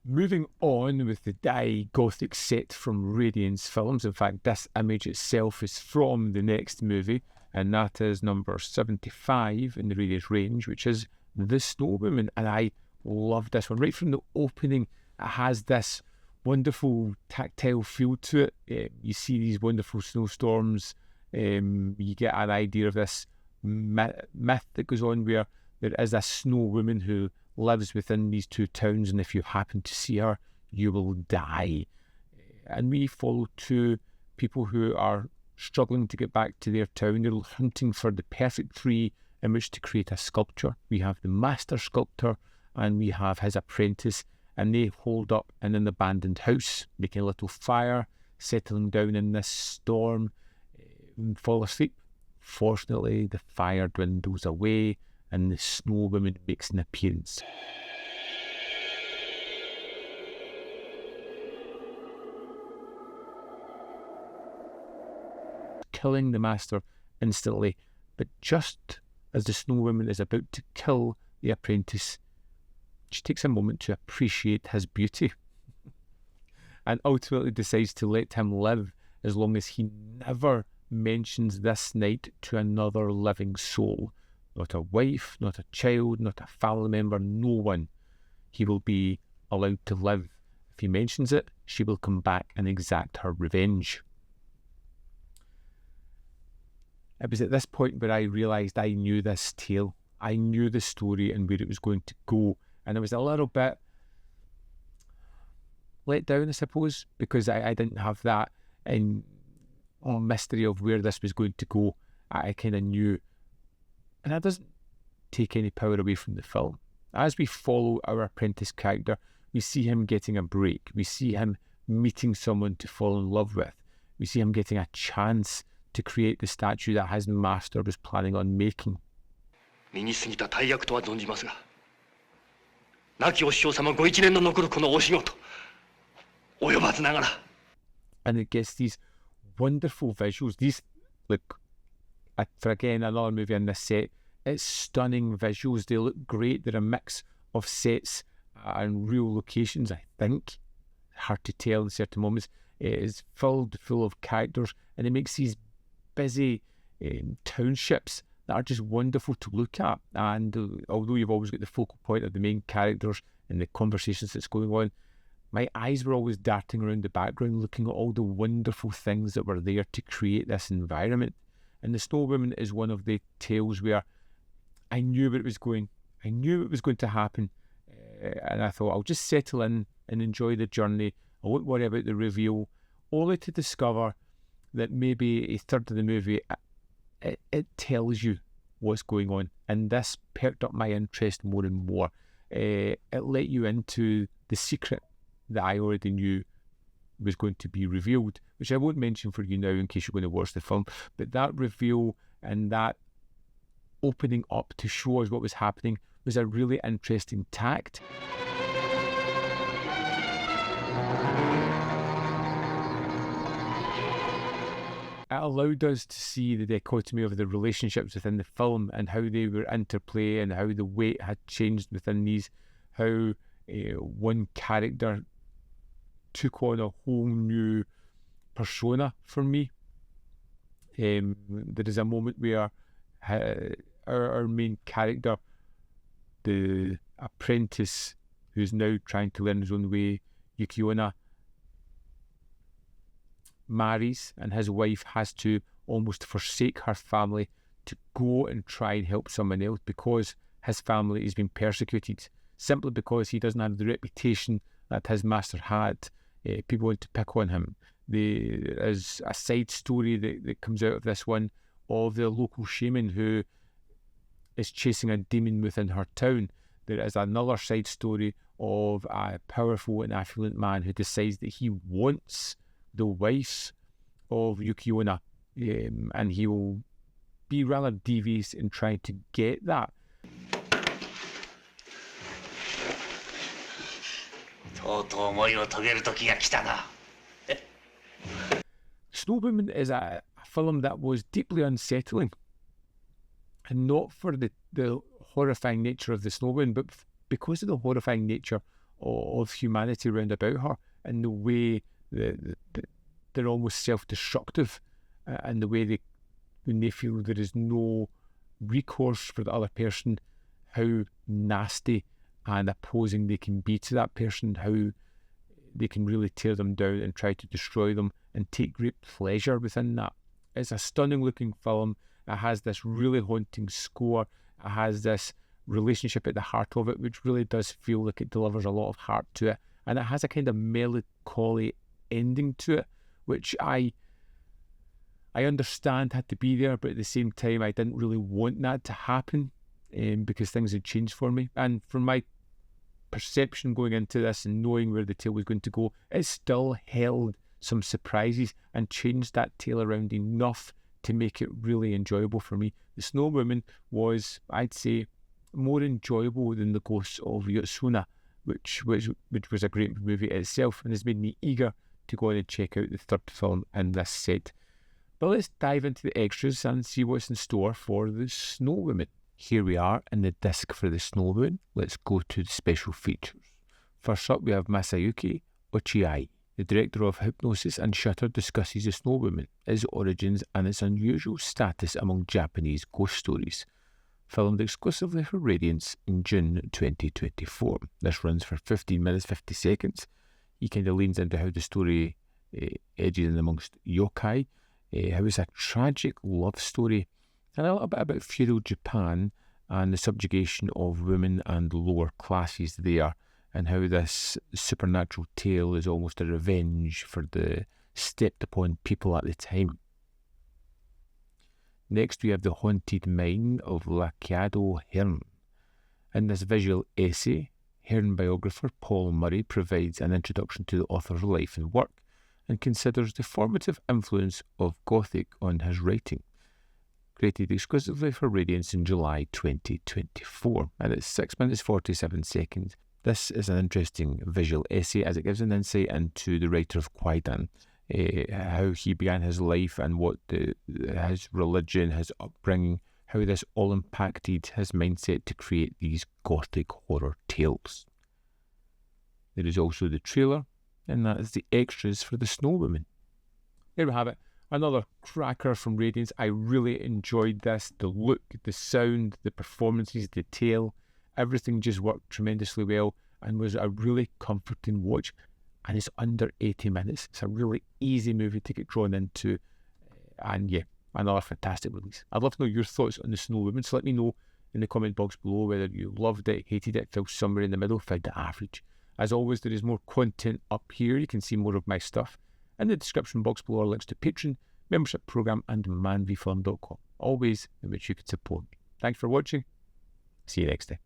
Moving on with the Daiei Gothic set from Radiance films. In fact, this image itself is from the next movie, and that is number 75 in the Radiance range, which is The Snow Woman. And I love this one. Right from the opening, it has this wonderful tactile feel to it. You see these wonderful snowstorms. You get an idea of this myth that goes on where there is a snow woman who lives within these two towns, and if you happen to see her, you will die. And we follow two people who are struggling to get back to their town. They're hunting for the perfect tree in which to create a sculpture. We have the master sculptor and we have his apprentice, and they hold up in an abandoned house, making a little fire, settling down in this storm, and fall asleep. Fortunately, the fire dwindles away and the snow woman makes an appearance. Killing the master instantly, but just as the snow woman is about to kill the apprentice, she takes a moment to appreciate his beauty and ultimately decides to let him live as long as he never mentions this night to another living soul. Not a wife, not a child, not a family member, no one. He will be allowed to live. If he mentions it, she will come back and exact her revenge. It was at this point where I realised I knew this tale. I knew the story and where it was going to go. And I was a little bit let down, I suppose, because I didn't have that mystery of where this was going to go. I kind of knew. And that doesn't take any power away from the film. As we follow our apprentice character, we see him getting a break. We see him meeting someone to fall in love with. We see him getting a chance to create the statue that his master was planning on making. And it gets these wonderful visuals. These, look, for again, another movie in this set, it's stunning visuals. They look great. They're a mix of sets and real locations, I think. Hard to tell in certain moments. It is full of characters, and it makes these busy townships that are just wonderful to look at. And although you've always got the focal point of the main characters and the conversations that's going on, my eyes were always darting around the background, looking at all the wonderful things that were there to create this environment. And The Snow Woman is one of the tales where I knew where it was going. I knew it was going to happen. And I thought, I'll just settle in and enjoy the journey. I won't worry about the reveal, only to discover that maybe a third of the movie, it tells you what's going on. And this perked up my interest more and more. It let you into the secret that I already knew was going to be revealed, which I won't mention for you now in case you're going to watch the film. But that reveal and that opening up to show us what was happening was a really interesting tact. It allowed us to see the dichotomy of the relationships within the film and how they were interplay and how the weight had changed within these, how one character took on a whole new persona for me. There is a moment where our main character, the apprentice who's now trying to learn his own way, Yukijorô, marries, and his wife has to almost forsake her family to go and try and help someone else because his family is being persecuted, simply because he doesn't have the reputation that his master had. People want to pick on him. There is a side story that comes out of this one of the local shaman who is chasing a demon within her town. There is another side story of a powerful and affluent man who decides that he wants the wife of Yukijorô, and he will be rather devious in trying to get that. Snow Woman is a film that was deeply unsettling, and not for the horrifying nature of the Snow Woman, but because of the horrifying nature of humanity round about her, and the way that they're almost self-destructive, and the way when they feel there is no recourse for the other person, how nasty and opposing they can be to that person, how they can really tear them down and try to destroy them, and take great pleasure within that. It's a stunning looking film. It has this really haunting score. It has this relationship at the heart of it, which really does feel like it delivers a lot of heart to it. And it has a kind of melancholy ending to it, which I understand had to be there, but at the same time, I didn't really want that to happen, because things had changed for me. And from my perception going into this and knowing where the tale was going to go, it still held some surprises and changed that tale around enough to make it really enjoyable for me. The Snow Woman was, I'd say, more enjoyable than The Ghosts of Yotsuya, which was a great movie itself, and has made me eager to go on and check out the third film in this set. But let's dive into the extras and see what's in store for The Snow Woman. Here we are in the disc for The Snow Woman. Let's go to the special features. First up, we have Masayuki Ochiai. The director of Hypnosis and Shutter discusses The Snow Woman, its origins and its unusual status among Japanese ghost stories. Filmed exclusively for Radiance in June 2024. This runs for 15 minutes 50 seconds. He kind of leans into how the story edges in amongst yokai, how it's a tragic love story, and a little bit about feudal Japan and the subjugation of women and lower classes there, and how this supernatural tale is almost a revenge for the stepped upon people at the time. Next, we have The Haunted Mine of Lakiado Hearn. In this visual essay, Hearn biographer Paul Murray provides an introduction to the author's life and work, and considers the formative influence of Gothic on his writing. Created exclusively for Radiance in July 2024, and it's 6 minutes 47 seconds. This is an interesting visual essay as it gives an insight into the writer of Kaidan, how he began his life and what his religion, his upbringing, how this all impacted his mindset to create these gothic horror tales. There is also the trailer, and that is the extras for The Snow Woman. There we have it. Another cracker from Radiance. I really enjoyed this. The look, the sound, the performances, the tale, everything just worked tremendously well and was a really comforting watch. And it's under 80 minutes. It's a really easy movie to get drawn into. And yeah, another fantastic release. I'd love to know your thoughts on The Snow Woman, so let me know in the comment box below whether you loved it, hated it, fell somewhere in the middle, found it average. As always, there is more content up here. You can see more of my stuff. In the description box below are links to Patreon, membership program, and manvfilm.com. Always in which you can support me. Thanks for watching. See you next time.